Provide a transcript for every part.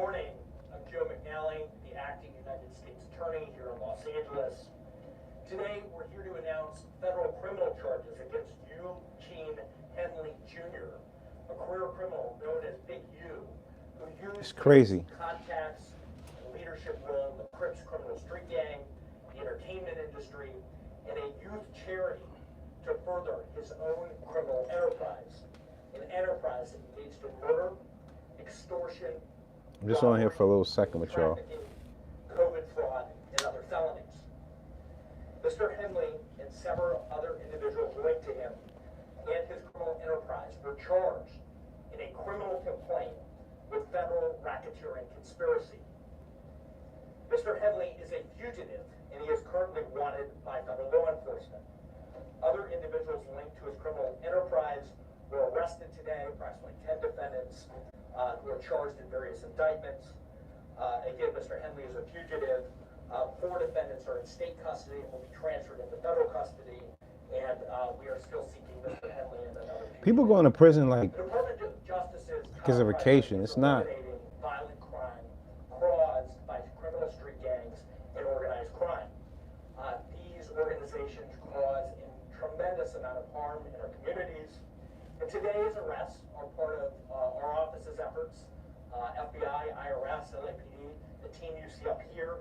morning. I'm Joe McNally, the acting United States Attorney here in Los Angeles. Today, we're here to announce federal criminal charges against Eugene Henley Jr., a career criminal known as Big U, who used his contacts and leadership role in the Crips criminal street gang, the entertainment industry, and a youth charity to further his own criminal enterprise. An enterprise that engaged in murder, extortion, I'm just on here for a little second with y'all. COVID fraud, and other felonies. Mr. Henley and several other individuals linked to him and his criminal enterprise were charged in a criminal complaint with federal racketeering conspiracy. Mr. Henley is a fugitive and he is currently wanted by federal law enforcement. Other individuals linked to his criminal enterprise were arrested today, approximately 10 defendants who are charged in various indictments. Again, Mr. Henley is a fugitive. 4 defendants are in state custody and will be transferred into federal custody. And we are still seeking Mr. Henley and another fugitive. People going to prison like the Department of Justice's because of vacation. It's not. Violent crime caused by criminal street gangs and organized crime. These organizations cause a tremendous amount of harm in our communities. And today's arrests are part of our office's efforts, FBI, IRS, LAPD, the team you see up here,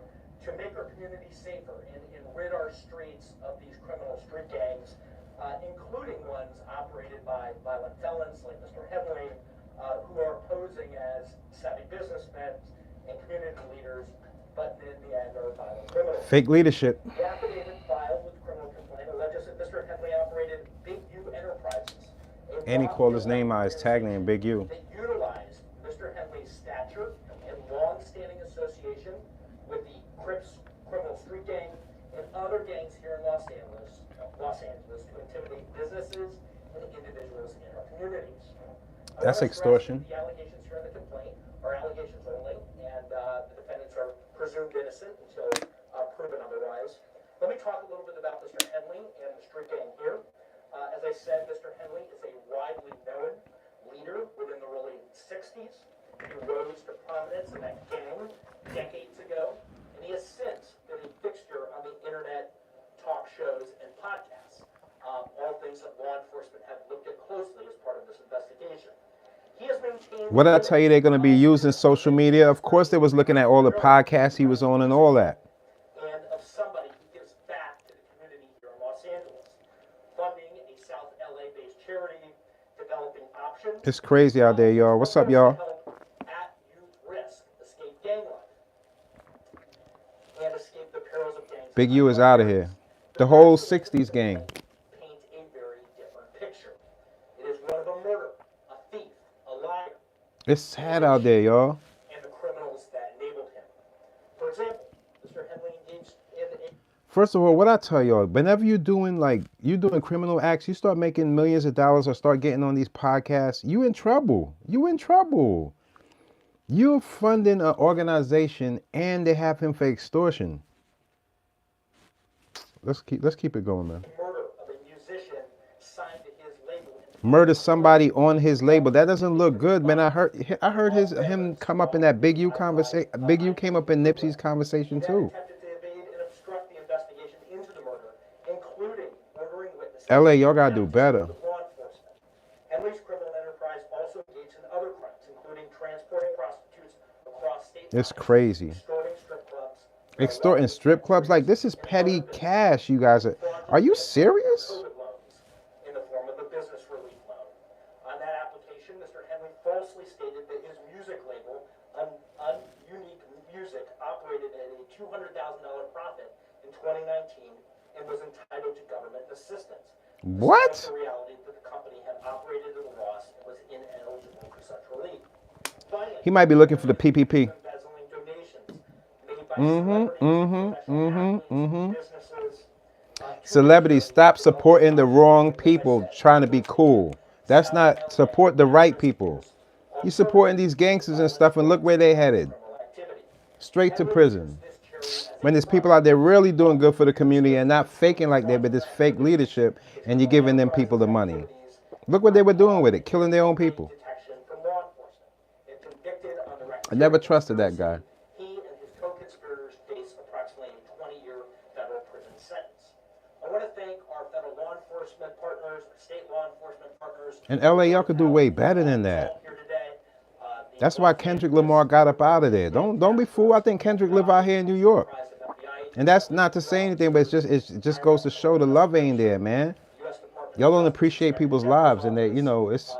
to make our community safer and rid our streets of these criminal street gangs, including ones operated by violent felons like Mr. Henley, who are posing as savvy businessmen and community leaders, but in the end are violent criminals. Fake leadership. The affidavit filed with criminal complaint alleges that Mr. Henley operated Big U Enterprises. And he called his name out, his tag name, Big U. They utilized Mr. Henley's stature and long-standing association with the Crips criminal street gang and other gangs here in Los Angeles to intimidate businesses and individuals in our communities. That's extortion. The allegations here in the complaint are allegations only, and the defendants are presumed innocent until proven otherwise. Let me talk a little bit about Mr. Henley and the street gang here. As I said, Mr. Henley is a widely known leader within the Rollin 60s. He rose to prominence in that gang decades ago, and he has since been a fixture on the internet, talk shows, and podcasts, all things that law enforcement have looked at closely as part of this investigation. He has maintained... What did I tell you they're going to be using social media? Of course they was looking at all the podcasts he was on and all that. And of somebody who gives back to the community here in Los Angeles, funding a South LA-based charity, developing options. It's crazy out there, y'all. What's up, y'all? At youth risk, escape gang life, and escape the perils of gangs. Big U is out of here. The whole 60s gang. Paint a very different picture. It is one of a murderer, a thief, a liar. It's sad out there, y'all. And the criminals that enabled him. For example, Mr. Henley engaged in a... First of all, what I tell y'all, whenever you're doing criminal acts, you start making millions of dollars or start getting on these podcasts, you in trouble. You in trouble. You're funding an organization and they have him for extortion. Let's keep it going, man. Murder of a musician signed to his label. Murder somebody on his label. That doesn't look good, man. I heard him come up in that Big U conversation. Big U came up in Nipsey's conversation too. LA, y'all gotta do better. Henley's criminal enterprise also engaged in other crimes, including transporting prostitutes across state lines, It's crazy. extorting strip clubs, Extorting strip clubs? Like, this is petty cash, you guys. Are you serious? COVID loans in the form of a business relief loan. On that application, Mr. Henley falsely stated that his music label, Unique Music, operated at a $200,000 profit in 2019 and was entitled to government assistance. What? The reality that the company had operated at a loss and was ineligible for such relief. Finally, He might be looking for the PPP. embezzling donations made by businesses. Celebrities, stop supporting the wrong people trying to be cool. That's not support the right people. You supporting these gangsters and stuff, and look where they headed. Straight to prison. When there's people out there really doing good for the community and not faking like they're with this fake leadership, and you're giving them people the money. Look what they were doing with it, killing their own people. I never trusted that guy. He and his co-conspirators face approximately a 20-year federal prison sentence. I want to thank our federal law enforcement partners, our state law enforcement partners. In LA, y'all could do way better than that. That's why Kendrick Lamar got up out of there. Don't be fooled. I think Kendrick live out here in New York. And that's not to say anything, but it just goes to show the love ain't there, man. Y'all don't appreciate people's lives, and that, you know, it's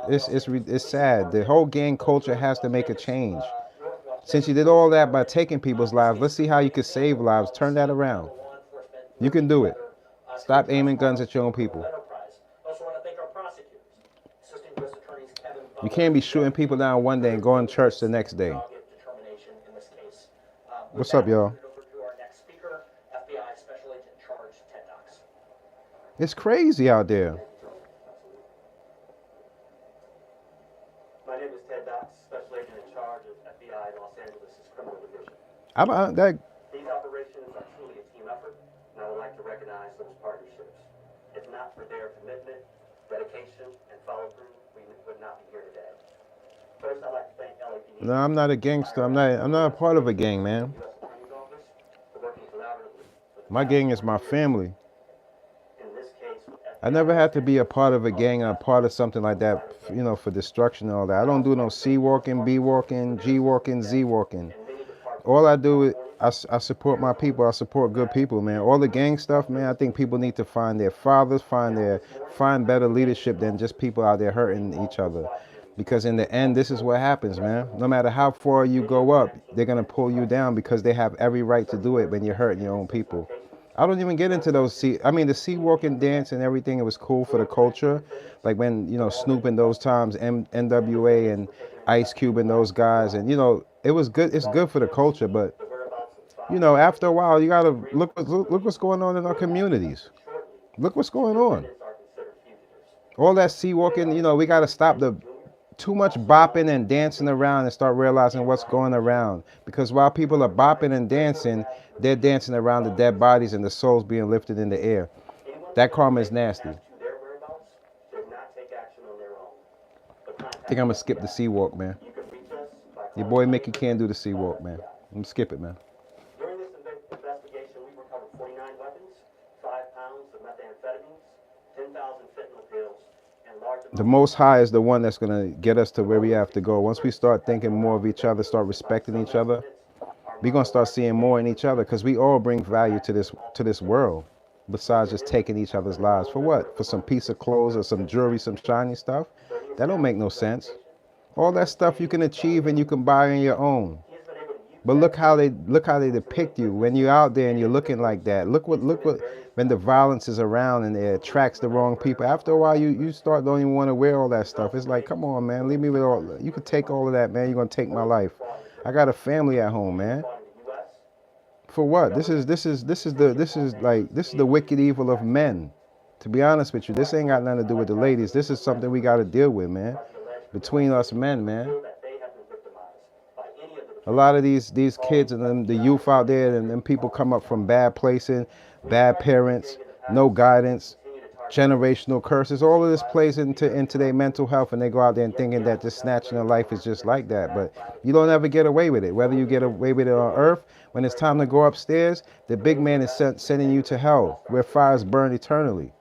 sad. The whole gang culture has to make a change. Since you did all that by taking people's lives, let's see how you can save lives. Turn that around. You can do it. Stop aiming guns at your own people. You can't be shooting people down one day and going to church the next day. What's up, y'all? It's crazy out there. My name is Ted Dox, Special Agent in charge of FBI Los Angeles' Criminal Division. These operations are truly a team effort, and I would like to recognize those partnerships. If not for their commitment, dedication, and follow-through, we would not be here today. First, I'd like to thank LAPD. No, I'm not a gangster. I'm not a part of a gang, man. U.S. Attorney's Office for working collaboratively with My gang is my family. in this case with I never had to be a part of a gang or a part of something like that, you know, for destruction and all that. I don't do no C walking, B walking, G walking, Z walking. All I do is I support my people. I support good people, man. All the gang stuff, man, I think people need to find their fathers, find better leadership than just people out there hurting each other. Because in the end, this is what happens, man. No matter how far you go up, they're going to pull you down because they have every right to do it when you're hurting your own people. I don't even get into those the sea walking dance and everything. It was cool for the culture. Like when, you know, Snoop in those times, NWA and Ice Cube and those guys. And, you know, it was good. It's good for the culture. But, you know, after a while, you got to look what's going on in our communities. Look what's going on. All that sea walking, you know, we got to stop the too much bopping and dancing around and start realizing what's going around. Because while people are bopping and dancing, they're dancing around the dead bodies and the souls being lifted in the air. That karma is nasty. I think I'm going to skip the sea walk, man. Your boy Mickey can't do the sea walk, man. I'm going to skip it, man. During this investigation, we recovered 49 weapons, 5 pounds of methamphetamines, 10,000 fentanyl pills, and large amounts. The Most High is the one that's going to get us to where we have to go. Once we start thinking more of each other, start respecting each other, we're going to start seeing more in each other, because we all bring value to this world, besides just taking each other's lives. For what? For some piece of clothes or some jewelry, some shiny stuff? That don't make no sense. All that stuff you can achieve and you can buy on your own. But look how they depict you when you're out there and you're looking like that. Look what when the violence is around and it attracts the wrong people. After a while, you start don't even want to wear all that stuff. It's like, come on, man, leave me with all. You could take all of that, man. You're gonna take my life. I got a family at home, man. For what? This is the wicked evil of men. To be honest with you, this ain't got nothing to do with the ladies. This is something we got to deal with, man. Between us men, man. A lot of these kids and the youth out there and them people come up from bad places, bad parents, no guidance, generational curses. All of this plays into their mental health, and they go out there and thinking that just snatching a life is just like that. But you don't ever get away with it. Whether you get away with it on earth, when it's time to go upstairs, the big man is sending you to hell, where fires burn eternally.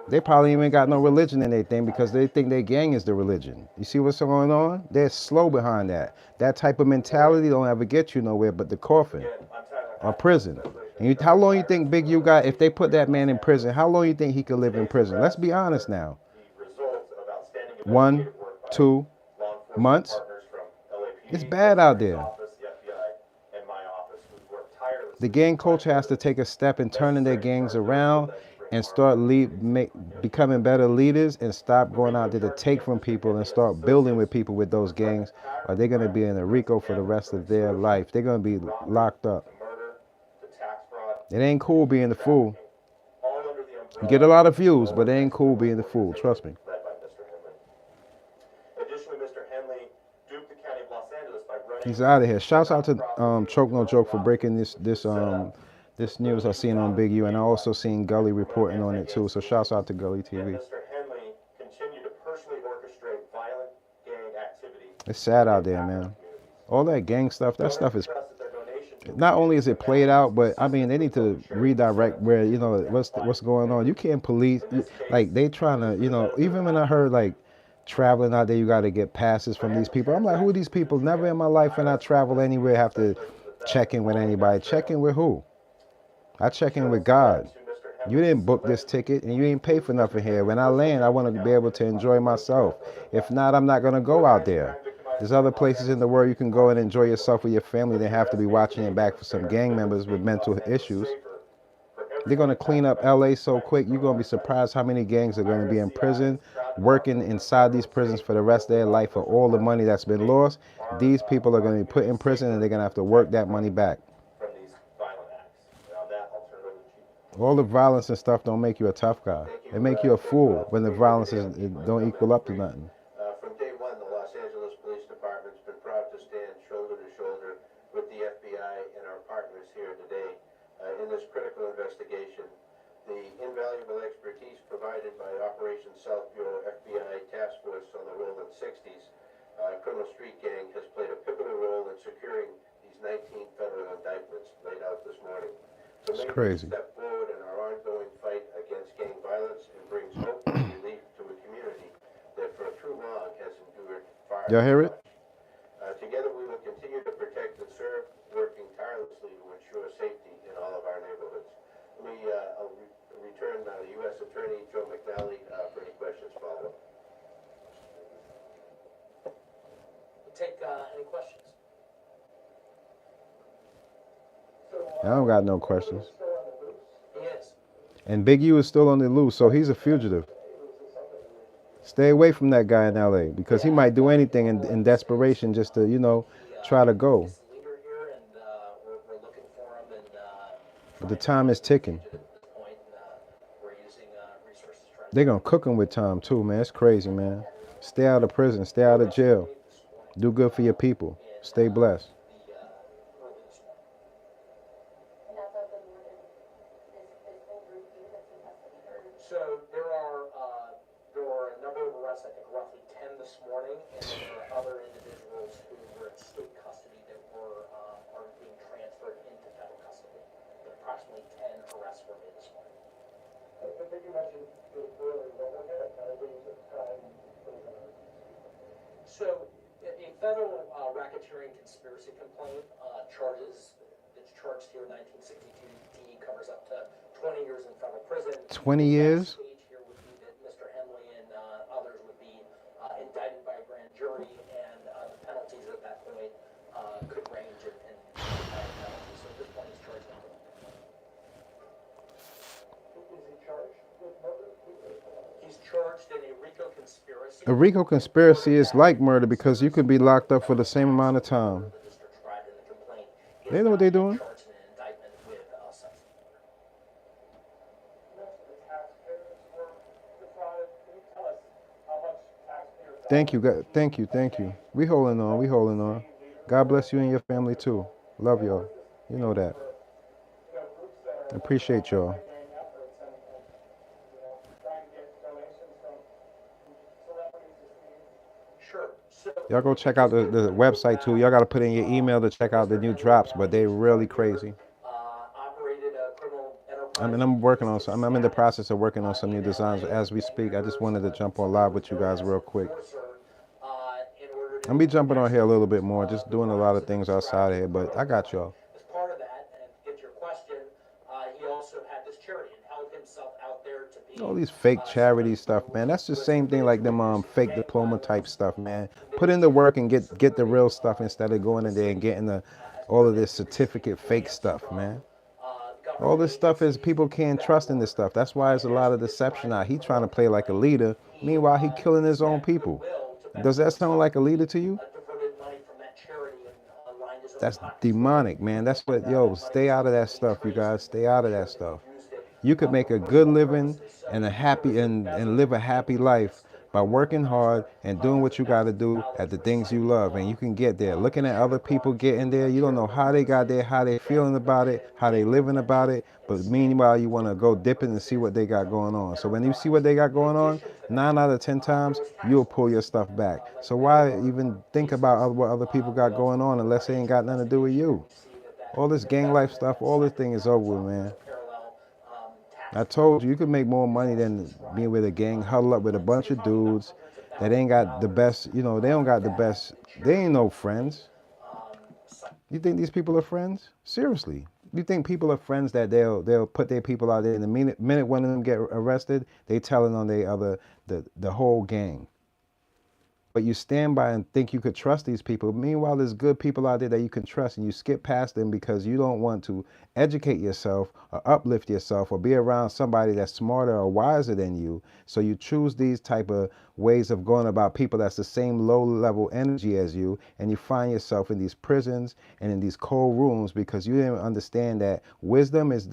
They probably even got no religion in their thing because they think their gang is the religion. You see what's going on? They're slow behind that. That type of mentality don't ever get you nowhere but the coffin or prison. And how long you think Big U got, if they put that man in prison, how long you think he could live in prison? Let's be honest now. 1, 2 months? It's bad out there. The gang culture has to take a step in turning their gangs around and start becoming better leaders and stop going out there to take from people and start building with people with those gangs, or they're going to be in a RICO for the rest of their life. They're going to be locked up. It ain't cool being the fool. You get a lot of views, but it ain't cool being the fool. Trust me. He's out of here. Shouts out to Choke No Joke for breaking this news I seen on Big U, and I also seen Gully reporting on it too. So shouts out to Gully TV. It's sad out there, man. All that gang stuff, that stuff is, not only is it played out, but I mean, they need to redirect where, what's going on. You can't police, like they trying to, even when I heard like traveling out there, you got to get passes from these people. I'm like, who are these people? Never in my life when I travel anywhere have to check in with anybody. Check in with who? I check in with God. You didn't book this ticket and you ain't pay for nothing here. When I land, I want to be able to enjoy myself. If not, I'm not going to go out there. There's other places in the world you can go and enjoy yourself with your family. They have to be watching your back for some gang members with mental issues. They're going to clean up LA so quick, you're going to be surprised how many gangs are going to be in prison, working inside these prisons for the rest of their life for all the money that's been lost. These people are going to be put in prison and they're going to have to work that money back. All the violence and stuff don't make you a tough guy. It make you a fool when the violence it don't equal up to nothing. From day one, the Los Angeles Police Department's been proud to stand shoulder to shoulder with the FBI and our partners here today in this critical investigation. The invaluable expertise provided by Operation South Bureau FBI Task Force on the Rollin 60s criminal street gang has played a pivotal role in securing these 19 federal indictments laid out this morning. It's crazy. Step forward in our ongoing fight against gang violence and brings hope and relief to a community that for too long has endured far Y'all hear it? Together we will continue to protect and serve, working tirelessly to ensure safety in all of our neighborhoods. Let me return the U.S. Attorney Joe McNally for any questions follow-up. Take any questions? I don't got no questions. He is. And Big U is still on the loose, so he's a fugitive. Stay away from that guy in LA because he might do anything in desperation just to, try to go. Leader here, and we're looking for him, and But the time is ticking. at this point, we're using resources to try to They're going to cook him with time too, man. It's crazy, man. Stay out of prison. Stay out of jail. Do good for your people. Stay blessed. the early this morning. So there are a number of arrests, I think roughly 10 this morning, and there are other individuals who were in state custody that are being transferred into federal custody. But approximately 10 arrests were made this morning. I think you mentioned the earlier overhead, I believe at the time. So a federal racketeering conspiracy complaint that's charged here in 1962 D covers up to 20 years in federal prison. 20 years? The stage here would be that Mr. Henley and others would be indicted by a grand jury, and the penalties at that point could range in penalties. So at this point, he's charged under. Is he charged with murder? He's charged in a RICO conspiracy. A RICO conspiracy is like murder because you could be locked up for the same amount of time. That is described in the complaint. He They is know what not they're doing. charged in an indictment with sex. Most of the taxpayers were defrauded. Can you tell us how much taxpayers? Thank you, God. Thank you. We holding on. God bless you and your family too. Love y'all. You know that. Groups that are Appreciate y'all. gang efforts and trying to get donations from celebrities as Sure. So Y'all go check out the website too. Y'all got to put in your email to check out the new drops, but they really crazy. operated a criminal enterprise. I mean, I'm working on some. I'm in the process of working on some new designs as we speak. I just wanted to jump on live with you guys real quick. I'm be jumping on here a little bit more, just doing a lot of things outside of here, but I got y'all. As part of that, and to get your question, he also had this charity and held himself out there to be. All these fake charity stuff, man. That's the same thing like them fake diploma type stuff, man. Put in the work and get the real stuff instead of going in there and getting all of this certificate fake stuff, man. All this stuff is people can't trust in this stuff. That's why there's a lot of deception out. He trying to play like a leader. Meanwhile, he killing his own people. Does that sound like a leader to you? Diverted money from that charity and lined his own That's pockets. demonic, man. That's what, stay out of that stuff, you guys. Stay out of that stuff. You could make a good living and a happy and live a happy life by working hard and doing what you got to do at the things you love, and you can get there. Looking at other people getting there, you don't know how they got there, how they feeling about it, how they living about it, but meanwhile you want to go dip in and see what they got going on. So when you see what they got going on, 9 out of 10 times you'll pull your stuff back. So why even think about what other people got going on unless they ain't got nothing to do with you? All this gang life stuff, all this thing is over with, man. I told you, you could make more money than being with a gang, huddle up with a bunch of dudes that ain't got the best, they don't got the best, they ain't no friends. You think these people are friends? Seriously. You think people are friends that they'll put their people out there, and the minute one of them get arrested, they telling on the whole gang. But you stand by and think you could trust these people. Meanwhile, there's good people out there that you can trust, and you skip past them because you don't want to educate yourself or uplift yourself or be around somebody that's smarter or wiser than you. So you choose these type of ways of going about people that's the same low level energy as you, and you find yourself in these prisons and in these cold rooms because you didn't understand that wisdom is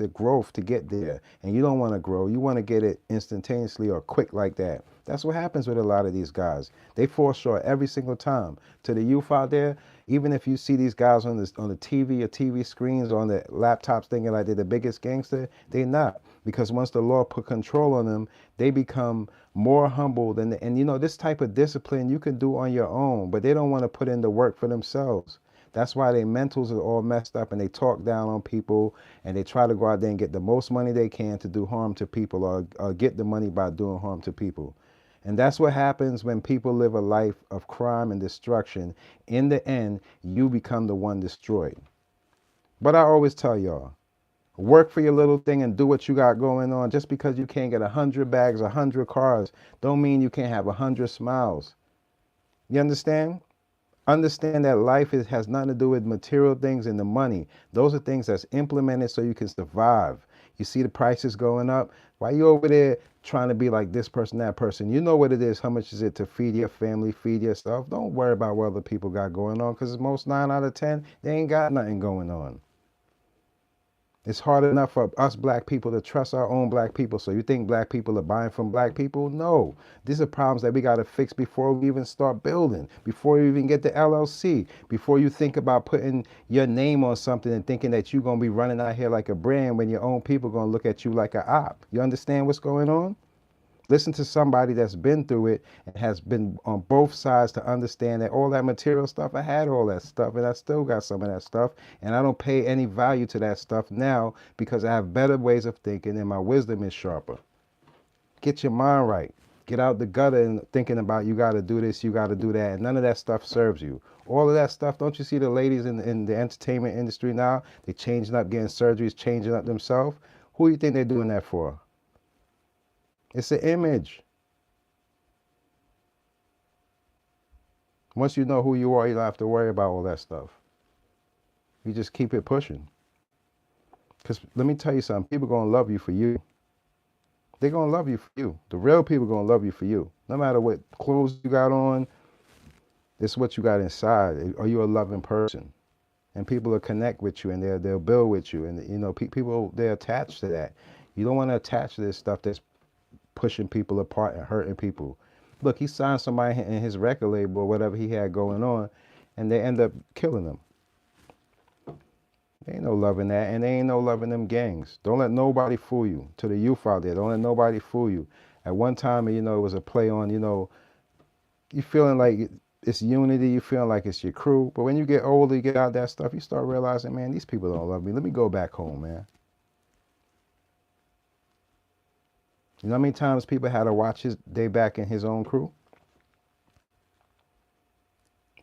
a growth to get there, and you don't want to grow. You want to get it instantaneously or quick like that. That's what happens with a lot of these guys. They fall short every single time. To the youth out there, even if you see these guys on the TV or TV screens or on the laptops thinking like they're the biggest gangster, they're not. Because once the law put control on them, they become more humble than and this type of discipline you can do on your own, but they don't want to put in the work for themselves. That's why their mentals are all messed up, and they talk down on people, and they try to go out there and get the most money they can to do harm to people, or get the money by doing harm to people. And that's what happens when people live a life of crime and destruction. In the end, you become the one destroyed. But I always tell y'all, work for your little thing and do what you got going on. Just because you can't get 100 bags, 100 cars, don't mean you can't have 100 smiles. You understand? Understand that life has nothing to do with material things and the money. Those are things that's implemented so you can survive. You see the prices going up. Why you over there trying to be like this person, that person? You know what it is. How much is it to feed your family, feed yourself? Don't worry about what other people got going on, because most 9 out of 10, they ain't got nothing going on. It's hard enough for us black people to trust our own black people. So you think black people are buying from black people? No. These are problems that we got to fix before we even start building, before you even get the LLC, before you think about putting your name on something and thinking that you're going to be running out here like a brand when your own people are going to look at you like an op. You understand what's going on? Listen to somebody that's been through it and has been on both sides to understand that all that material stuff, I had all that stuff and I still got some of that stuff, and I don't pay any value to that stuff now because I have better ways of thinking and my wisdom is sharper. Get your mind right. Get out the gutter and thinking about you got to do this, you got to do that, and none of that stuff serves you. All of that stuff, don't you see the ladies in the entertainment industry now? They changing up, getting surgeries, changing up themselves. Who do you think they're doing that for? It's an image. Once you know who you are, you don't have to worry about all that stuff. You just keep it pushing. Because let me tell you something, people are going to love you for you. They're going to love you for you. The real people are going to love you for you. No matter what clothes you got on, it's what you got inside. Are you a loving person? And people will connect with you, and they'll build with you. And, people, they're attached to that. You don't want to attach to this stuff that's pushing people apart and hurting people. Look, he signed somebody in his record label or whatever he had going on, and they end up killing him. There ain't no loving that, and there ain't no loving them gangs. Don't let nobody fool you. To the youth out there, don't let nobody fool you. At one time, it was a play on, you feeling like it's unity, you feeling like it's your crew, but when you get older, you get out that stuff, you start realizing, man, these people don't love me. Let me go back home, man. You know how many times people had to watch they back in his own crew?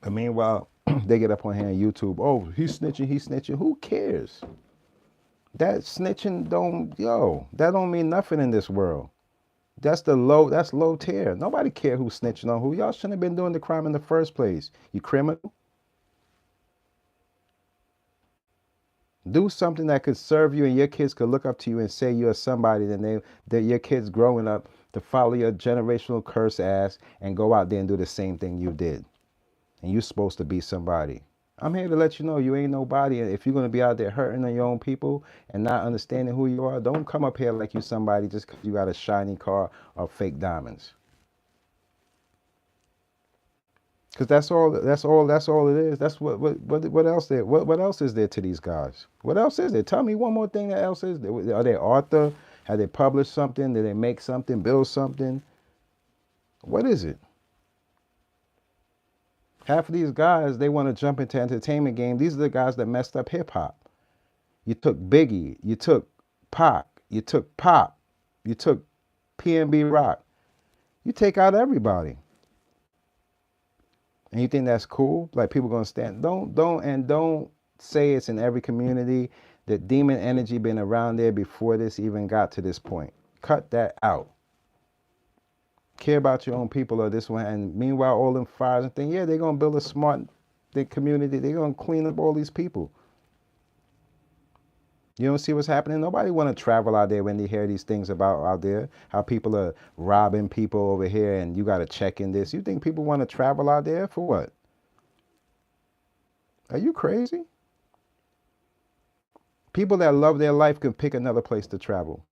But meanwhile, they get up on here on YouTube. Oh, he's snitching. Who cares? That snitching that don't mean nothing in this world. That's low tier. Nobody care who's snitching on who. Y'all shouldn't have been doing the crime in the first place. You criminal. Do something that could serve you and your kids could look up to you and say you're somebody, that your kids growing up to follow your generational curse ass and go out there and do the same thing you did. And you're supposed to be somebody. I'm here to let you know you ain't nobody. And if you're going to be out there hurting on your own people and not understanding who you are, don't come up here like you somebody just because you got a shiny car or fake diamonds. Cause that's all it is. That's what else there? What else is there to these guys? What else is there? Tell me one more thing that else is there. Are they author? Have they published something? Did they make something? Build something? What is it? Half of these guys, they want to jump into entertainment game. These are the guys that messed up hip hop. You took Biggie, you took Pac, you took Pop, you took PNB Rock. You take out everybody. And you think that's cool? Like people gonna stand? Don't say it's in every community. That demon energy been around there before this even got to this point. Cut that out. Care about your own people or this one. And meanwhile, all them fires and things. Yeah, they're gonna build a smart community. They're gonna clean up all these people. You don't see what's happening? Nobody want to travel out there when they hear these things about out there, how people are robbing people over here and you got to check in this. You think people want to travel out there for what? Are you crazy? People that love their life can pick another place to travel.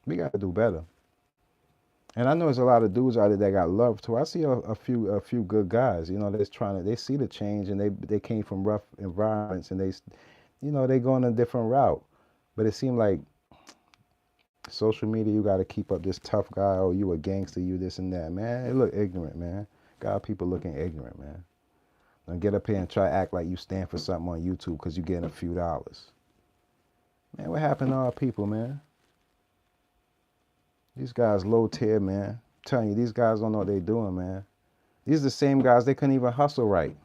We got to do better. And I know there's a lot of dudes out there that got love too. I see a few good guys, you know, they see the change and they came from rough environments and they going a different route. But it seemed like social media, you got to keep up this tough guy. Oh, you a gangster, you this and that, man. It look ignorant, man. Got people looking ignorant, man. Don't get up here and try to act like you stand for something on YouTube because you're getting a few dollars. Man, what happened to our people, man? These guys low tier, man. I'm telling you, these guys don't know what they're doing, man. These are the same guys, they couldn't even hustle right.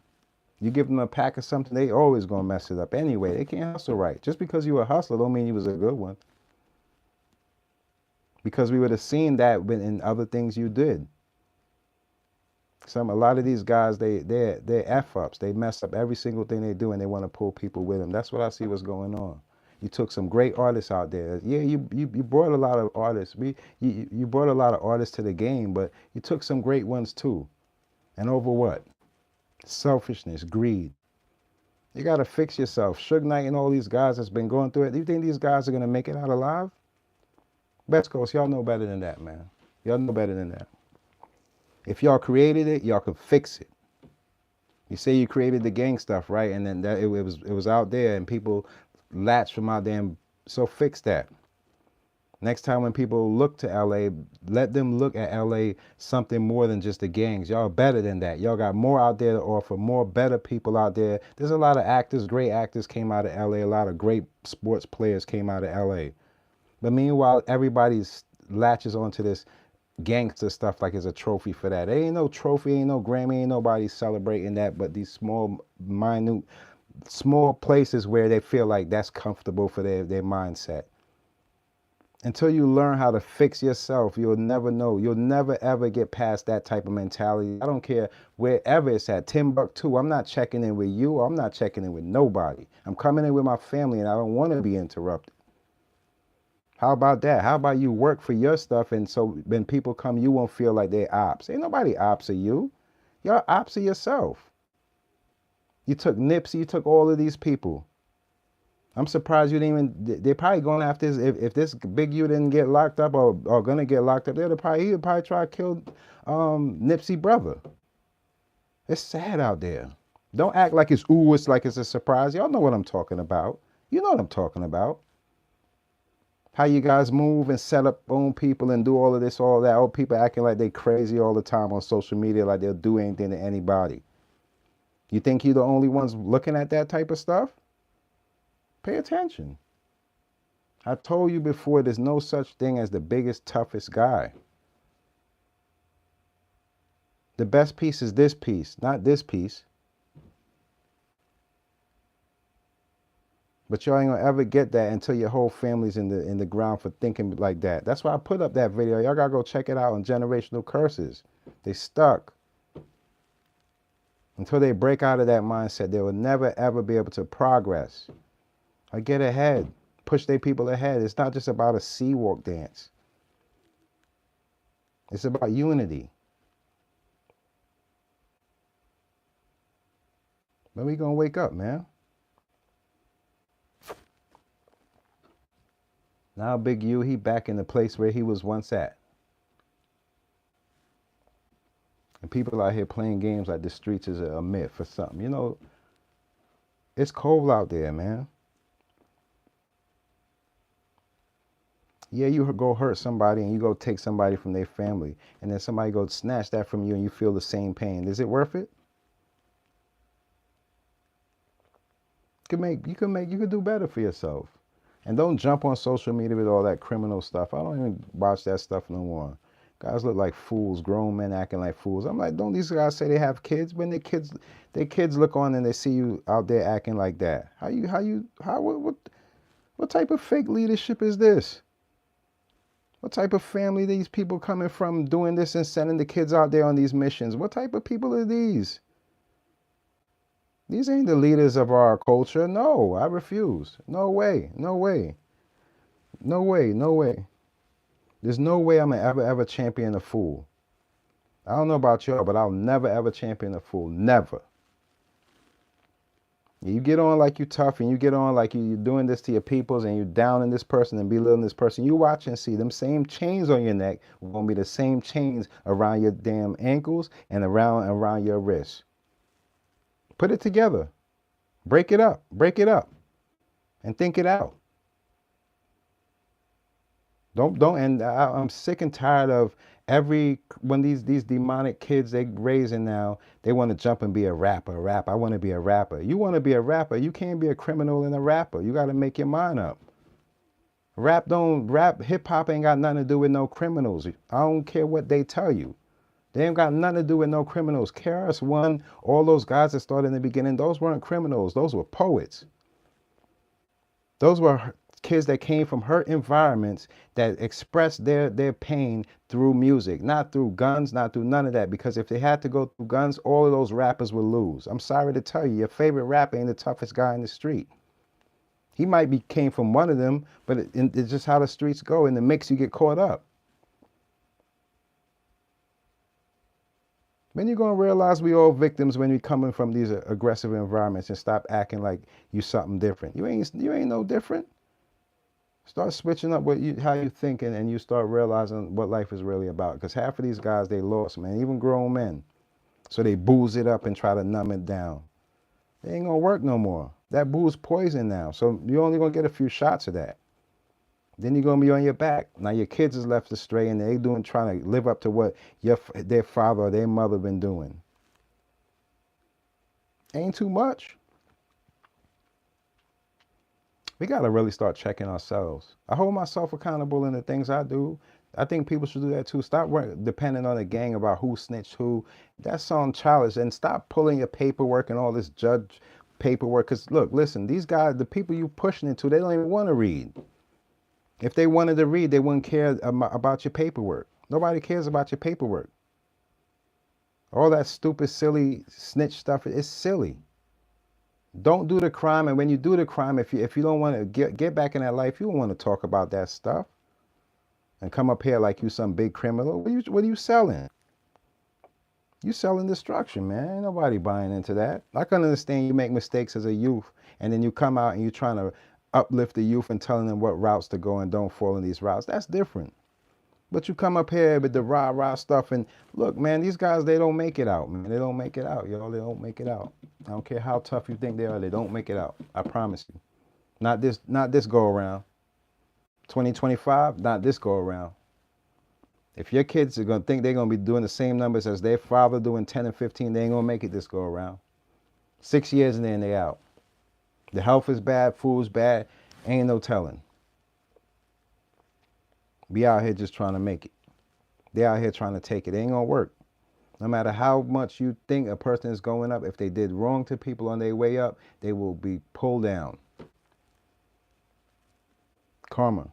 You give them a pack of something, they always gonna mess it up anyway. They can't hustle right. Just because you a hustler don't mean you was a good one. Because we would have seen that in other things you did. A lot of these guys, they're F-ups. They mess up every single thing they do and they want to pull people with them. That's what I see what's going on. You took some great artists out there. Yeah, you brought a lot of artists. You brought a lot of artists to the game, but you took some great ones too. And over what? Selfishness, greed. You got to fix yourself. Suge Knight and all these guys that's been going through it. Do you think these guys are going to make it out alive? West Coast, y'all know better than that, man. Y'all know better than that. If y'all created it, y'all can fix it. You say you created the gang stuff, right? And then it was out there and people latched from out there, and so fix that. Next time when people look to LA, let them look at LA something more than just the gangs. Y'all better than that. Y'all got more out there to offer, more better people out there. There's a lot of actors, great actors came out of LA. A lot of great sports players came out of LA. But meanwhile, everybody's latches onto this gangster stuff like it's a trophy for that. There ain't no trophy, ain't no Grammy, ain't nobody celebrating that, but these small places where they feel like that's comfortable for their mindset. Until you learn how to fix yourself, you'll never know. You'll never ever get past that type of mentality. I don't care wherever it's at. Timbuktu, I'm not checking in with you. I'm not checking in with nobody. I'm coming in with my family and I don't want to be interrupted. How about that? How about you work for your stuff and so when people come, you won't feel like they're ops. Ain't nobody ops of you. You're ops of yourself. You took Nipsey, you took all of these people. I'm surprised you didn't even, they're probably going after this. If this Big U didn't get locked up or gonna get locked up, he would probably try to kill Nipsey brother. It's sad out there. Don't act like it's like it's a surprise. Y'all know what I'm talking about. You know what I'm talking about. How you guys move and set up own people and do all of this, all that. Old people acting like they crazy all the time on social media, like they'll do anything to anybody. You think you're the only ones looking at that type of stuff? Pay attention. I told you before, there's no such thing as the biggest, toughest guy. The best piece is this piece, not this piece. But y'all ain't gonna ever get that until your whole family's in the ground for thinking like that. That's why I put up that video. Y'all gotta go check it out on generational curses. They stuck. Until they break out of that mindset, they will never ever be able to progress. Or get ahead. Push their people ahead. It's not just about a sea walk dance. It's about unity. When we gonna wake up, man? Now Big U, he back in the place where he was once at. And people out here playing games like the streets is a myth or something. You know, it's cold out there, man. Yeah, you go hurt somebody and you go take somebody from their family, and then somebody goes snatch that from you and you feel the same pain. Is it worth it? You could do better for yourself. And don't jump on social media with all that criminal stuff. I don't even watch that stuff no more. Guys look like fools, grown men acting like fools. I'm like, don't these guys say they have kids? When their kids look on and they see you out there acting like that. What type of fake leadership is this? What type of family these people coming from doing this and sending the kids out there on these missions? What type of people are these? These ain't the leaders of our culture. No, I refuse. No way. No way. No way. No way. There's no way I'm gonna ever champion a fool. I don't know about y'all, but I'll never ever champion a fool. Never. You get on like you tough and you get on like you're doing this to your peoples and you're downing this person and belittling this person. You watch and see them same chains on your neck are gonna be the same chains around your damn ankles and around your wrists. Put it together. Break it up. Break it up. And think it out. I'm sick and tired of when these demonic kids they raising now, they want to jump and be a rapper. I want to be a rapper. You want to be a rapper, you can't be a criminal and a rapper. You got to make your mind up. Hip hop ain't got nothing to do with no criminals. I don't care what they tell you. They ain't got nothing to do with no criminals. KRS-One, all those guys that started in the beginning, those weren't criminals. Those were poets. Those were kids that came from hurt environments that expressed their pain through music, not through guns, not through none of that. Because if they had to go through guns, all of those rappers would lose. I'm sorry to tell you, your favorite rapper ain't the toughest guy in the street. He came from one of them, but it's just how the streets go. In the mix, you get caught up. When you gonna realize we all victims when we coming from these aggressive environments and stop acting like you something different? You ain't no different. Start switching up how you thinking, and you start realizing what life is really about. Because half of these guys, they lost, man, even grown men. So they booze it up and try to numb it down. It ain't gonna work no more. That booze poison now. So you're only gonna get a few shots of that. Then you're gonna be on your back. Now your kids is left astray and they trying to live up to what their father or their mother been doing. Ain't too much. We got to really start checking ourselves. I hold myself accountable in the things I do. I think people should do that too. Stop depending on a gang about who snitched who. That's on childish. And stop pulling your paperwork and all this judge paperwork. Because look, listen, these guys, the people you pushing into, they don't even want to read. If they wanted to read, they wouldn't care about your paperwork. Nobody cares about your paperwork. All that stupid, silly snitch stuff is silly. Don't do the crime, and when you do the crime, if you don't want to get back in that life, you don't want to talk about that stuff and come up here like you some big criminal. What are you selling? You selling destruction, man. Ain't nobody buying into that. I can understand you make mistakes as a youth, and then you come out and you're trying to uplift the youth and telling them what routes to go and don't fall in these routes. That's different. But you come up here with the rah-rah stuff, and look, man, these guys, they don't make it out, man. They don't make it out, y'all. They don't make it out. I don't care how tough you think they are, they don't make it out. I promise you. Not this go around. 2025, not this go around. If your kids are gonna think they're gonna be doing the same numbers as their father doing 10 and 15, they ain't gonna make it this go around. 6 years and then they out. The health is bad, food's bad, ain't no telling. Be out here just trying to make it. They out here trying to take it. It ain't gonna work. No matter how much you think a person is going up, if they did wrong to people on their way up, they will be pulled down. Karma.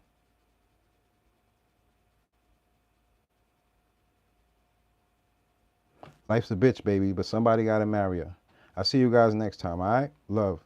Life's a bitch, baby, but somebody gotta marry her. I'll see you guys next time, all right? Love.